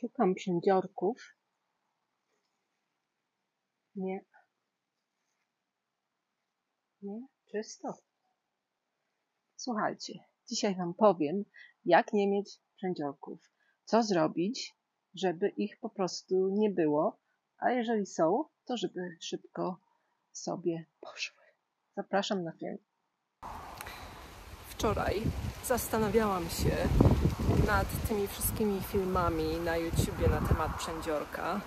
Szukam przędziorków. Nie, czysto. Słuchajcie, dzisiaj Wam powiem, jak nie mieć przędziorków. Co zrobić, żeby ich po prostu nie było, a jeżeli są, to żeby szybko sobie poszły. Zapraszam na film. Wczoraj zastanawiałam się nad tymi wszystkimi filmami na YouTubie na temat przędziorka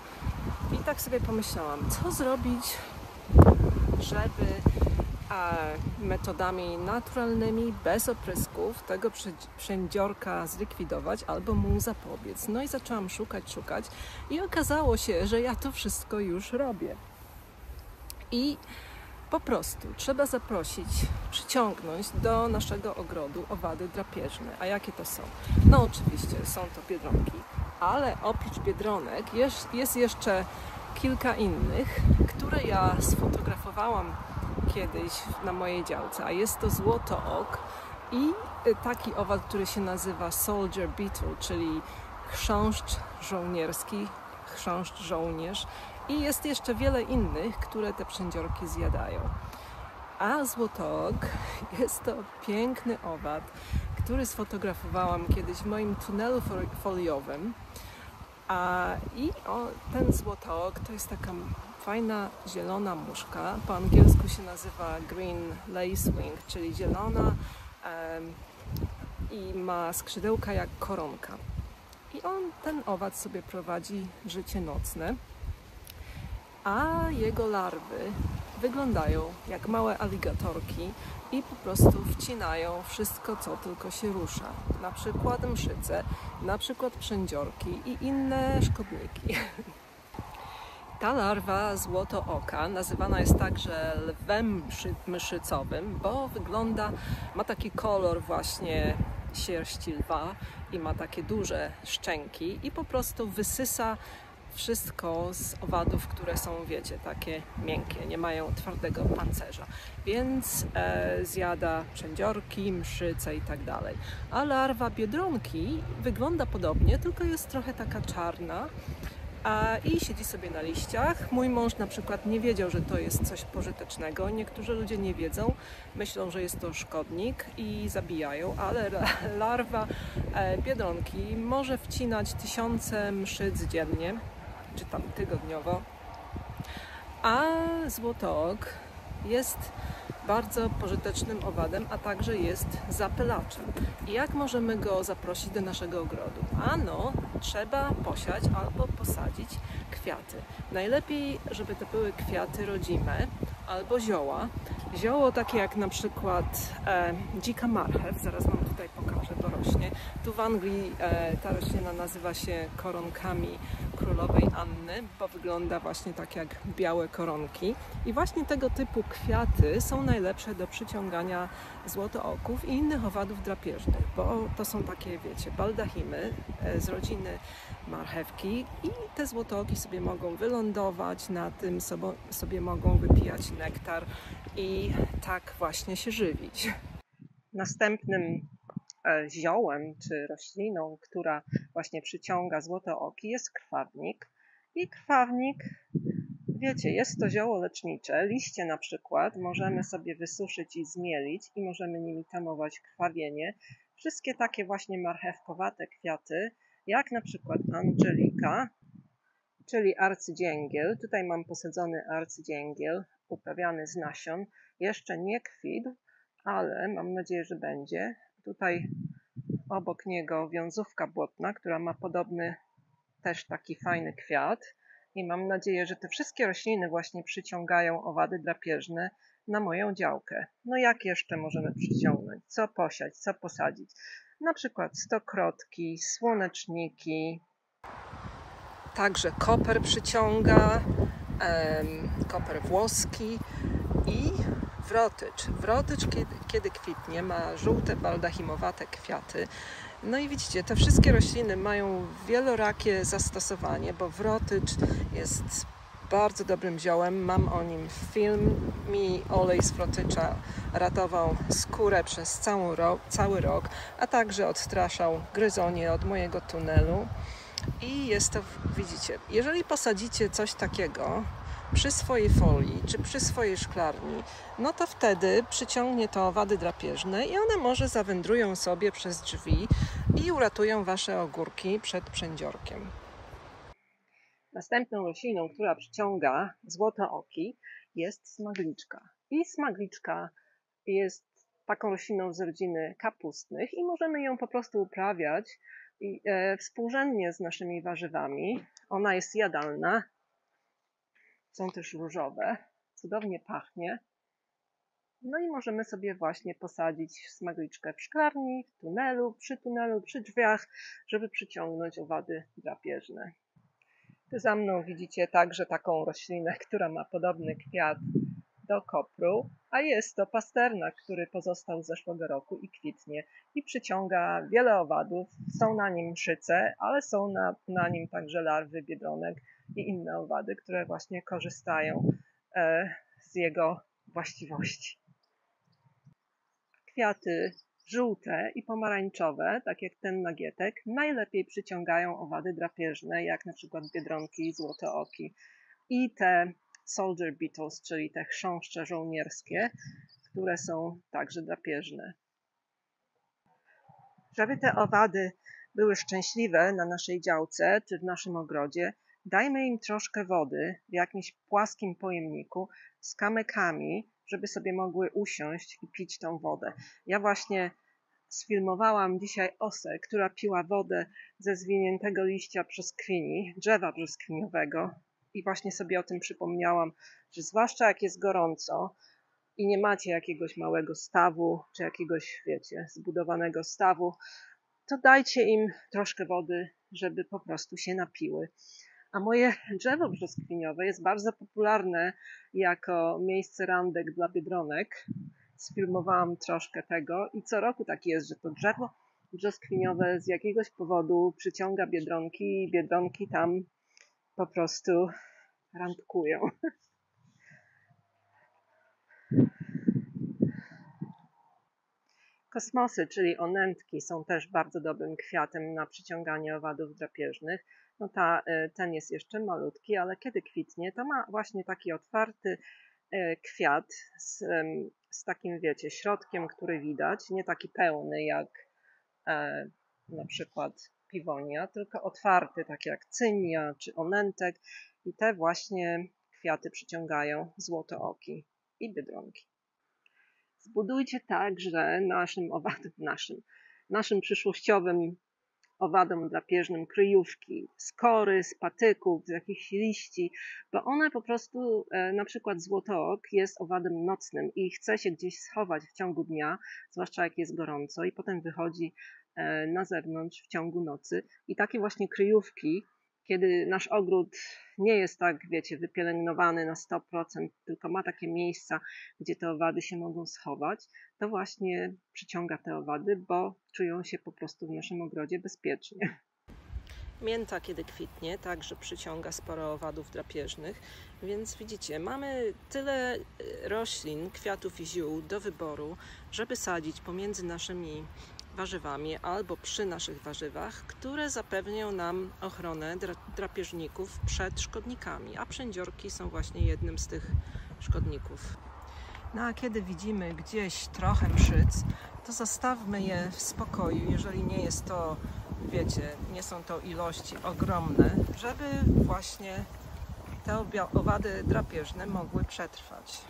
i tak sobie pomyślałam, co zrobić, żeby metodami naturalnymi, bez oprysków tego przędziorka zlikwidować albo mu zapobiec. No i zaczęłam szukać i okazało się, że ja to wszystko już robię. I po prostu trzeba przyciągnąć do naszego ogrodu owady drapieżne. A jakie to są? No oczywiście są to biedronki, ale oprócz biedronek jest jeszcze kilka innych, które ja sfotografowałam kiedyś na mojej działce, a jest to złotook i taki owad, który się nazywa soldier beetle, czyli chrząszcz żołnierski, chrząszcz żołnierz. I jest jeszcze wiele innych, które te przędziorki zjadają. A złotook jest to piękny owad, który sfotografowałam kiedyś w moim tunelu foliowym. Ten złotook to jest taka fajna zielona muszka. Po angielsku się nazywa green lacewing, czyli zielona i ma skrzydełka jak koronka. I ten owad sobie prowadzi życie nocne. A jego larwy wyglądają jak małe aligatorki i po prostu wcinają wszystko, co tylko się rusza. Na przykład mszyce, na przykład przędziorki i inne szkodniki. Ta larwa złotooka nazywana jest także lwem mszycowym, bo ma taki kolor właśnie sierści lwa i ma takie duże szczęki i po prostu wysysa wszystko z owadów, które są, wiecie, takie miękkie, nie mają twardego pancerza, więc zjada przędziorki, mszyce i tak dalej. A larwa biedronki wygląda podobnie, tylko jest trochę taka czarna i siedzi sobie na liściach. Mój mąż na przykład nie wiedział, że to jest coś pożytecznego. Niektórzy ludzie nie wiedzą, myślą, że jest to szkodnik i zabijają, ale larwa biedronki może wcinać 1000 mszyc dziennie, czy tam tygodniowo, a złotook jest bardzo pożytecznym owadem, a także jest zapylaczem. I jak możemy go zaprosić do naszego ogrodu? Ano, trzeba posiać albo posadzić kwiaty. Najlepiej, żeby to były kwiaty rodzime albo zioła. Zioło takie jak na przykład dzika marchew, zaraz Wam tutaj pokażę, bo rośnie. Tu w Anglii ta roślina nazywa się koronkami królowej Anny, bo wygląda właśnie tak jak białe koronki. I właśnie tego typu kwiaty są najlepsze do przyciągania złotooków i innych owadów drapieżnych, bo to są takie, wiecie, baldachimy z rodziny marchewki i te złotooki sobie mogą wylądować na tym, sobie mogą wypijać nektar i tak właśnie się żywić. Następnym ziołem czy rośliną, która właśnie przyciąga złotooki, jest krwawnik. I krwawnik, wiecie, jest to zioło lecznicze. Liście na przykład możemy sobie wysuszyć i zmielić i możemy nimi tamować krwawienie. Wszystkie takie właśnie marchewkowate kwiaty, jak na przykład angelika, czyli arcydzięgiel. Tutaj mam posadzony arcydzięgiel, uprawiany z nasion. Jeszcze nie kwitł, ale mam nadzieję, że będzie. Tutaj obok niego wiązówka błotna, która ma podobny też taki fajny kwiat. I mam nadzieję, że te wszystkie rośliny właśnie przyciągają owady drapieżne na moją działkę. No jak jeszcze możemy przyciągnąć? Co posiać, co posadzić? Na przykład stokrotki, słoneczniki. Także koper przyciąga, koper włoski i wrotycz. Wrotycz, kiedy kwitnie, ma żółte baldachimowate kwiaty. No i widzicie, te wszystkie rośliny mają wielorakie zastosowanie, bo wrotycz jest bardzo dobrym ziołem. Mam o nim film. Mi olej z wrotycza ratował skórę przez cały rok, a także odstraszał gryzonie od mojego tunelu. I jest to, widzicie, jeżeli posadzicie coś takiego przy swojej folii czy przy swojej szklarni, no to wtedy przyciągnie to owady drapieżne i one może zawędrują sobie przez drzwi i uratują wasze ogórki przed przędziorkiem. Następną rośliną, która przyciąga złotooki, jest smagliczka. I smagliczka jest taką rośliną z rodziny kapustnych i możemy ją po prostu uprawiać współrzędnie z naszymi warzywami. Ona jest jadalna, są też różowe, cudownie pachnie. No i możemy sobie właśnie posadzić smagliczkę w szklarni, w tunelu, przy drzwiach, żeby przyciągnąć owady drapieżne. Tu za mną widzicie także taką roślinę, która ma podobny kwiat do kopru, a jest to pasternak, który pozostał z zeszłego roku i kwitnie i przyciąga wiele owadów. Są na nim mszyce, ale są na nim także larwy biedronek i inne owady, które właśnie korzystają z jego właściwości. Kwiaty żółte i pomarańczowe, tak jak ten nagietek, najlepiej przyciągają owady drapieżne, jak na przykład biedronki i złotooki. I te soldier beetles, czyli te chrząszcze żołnierskie, które są także drapieżne. Żeby te owady były szczęśliwe na naszej działce czy w naszym ogrodzie, dajmy im troszkę wody w jakimś płaskim pojemniku z kamykami, żeby sobie mogły usiąść i pić tą wodę. Ja właśnie sfilmowałam dzisiaj osę, która piła wodę ze zwiniętego liścia brzoskwini, drzewa brzoskwiniowego i właśnie sobie o tym przypomniałam, że zwłaszcza jak jest gorąco i nie macie jakiegoś małego stawu, czy jakiegoś, wiecie, zbudowanego stawu, to dajcie im troszkę wody, żeby po prostu się napiły. A moje drzewo brzoskwiniowe jest bardzo popularne jako miejsce randek dla biedronek. Sfilmowałam troszkę tego i co roku tak jest, że to drzewo brzoskwiniowe z jakiegoś powodu przyciąga biedronki i biedronki tam po prostu randkują. Kosmosy, czyli onętki, są też bardzo dobrym kwiatem na przyciąganie owadów drapieżnych. No ten jest jeszcze malutki, ale kiedy kwitnie, to ma właśnie taki otwarty kwiat z takim, wiecie, środkiem, który widać, nie taki pełny jak na przykład piwonia, tylko otwarty, tak jak cynia czy onętek i te właśnie kwiaty przyciągają złotooki i biedronki. Zbudujcie także naszym przyszłościowym owadom drapieżnym kryjówki z kory, z patyków, z jakichś liści, bo one po prostu, na przykład złotook jest owadem nocnym i chce się gdzieś schować w ciągu dnia, zwłaszcza jak jest gorąco i potem wychodzi na zewnątrz w ciągu nocy. I takie właśnie kryjówki, kiedy nasz ogród nie jest tak, wiecie, wypielęgnowany na 100%, tylko ma takie miejsca, gdzie te owady się mogą schować, to właśnie przyciąga te owady, bo czują się po prostu w naszym ogrodzie bezpiecznie. Mięta, kiedy kwitnie, także przyciąga sporo owadów drapieżnych, więc widzicie, mamy tyle roślin, kwiatów i ziół do wyboru, żeby sadzić pomiędzy naszymi warzywami albo przy naszych warzywach, które zapewnią nam ochronę drapieżników przed szkodnikami, a przędziorki są właśnie jednym z tych szkodników. No a kiedy widzimy gdzieś trochę mszyc, to zostawmy je w spokoju, jeżeli nie jest to, wiecie, nie są to ilości ogromne, żeby właśnie te owady drapieżne mogły przetrwać.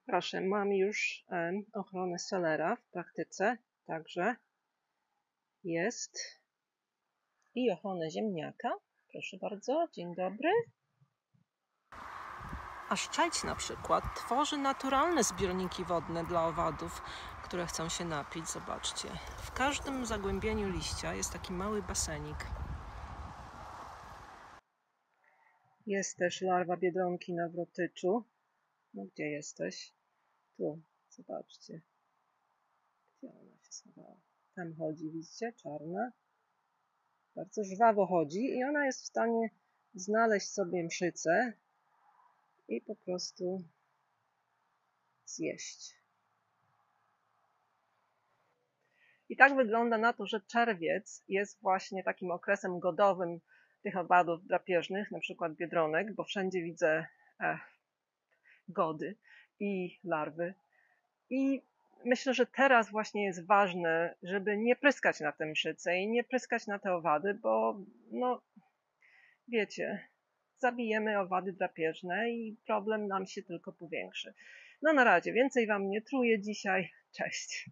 Proszę, mam już ochronę selera w praktyce, także jest. I ochronę ziemniaka. Proszę bardzo, dzień dobry. A szczeć na przykład tworzy naturalne zbiorniki wodne dla owadów, które chcą się napić. Zobaczcie, w każdym zagłębieniu liścia jest taki mały basenik. Jest też larwa biedronki nawrotyczu. No gdzie jesteś? Tu, zobaczcie. Gdzie ona się schowała? Tam chodzi, widzicie? Czarna. Bardzo żwawo chodzi i ona jest w stanie znaleźć sobie mszycę i po prostu zjeść. I tak wygląda na to, że czerwiec jest właśnie takim okresem godowym tych owadów drapieżnych, na przykład biedronek, bo wszędzie widzę gody i larwy. I myślę, że teraz właśnie jest ważne, żeby nie pryskać na tę mszycę i nie pryskać na te owady, bo no wiecie, zabijemy owady drapieżne i problem nam się tylko powiększy. No na razie, więcej wam nie truję dzisiaj. Cześć.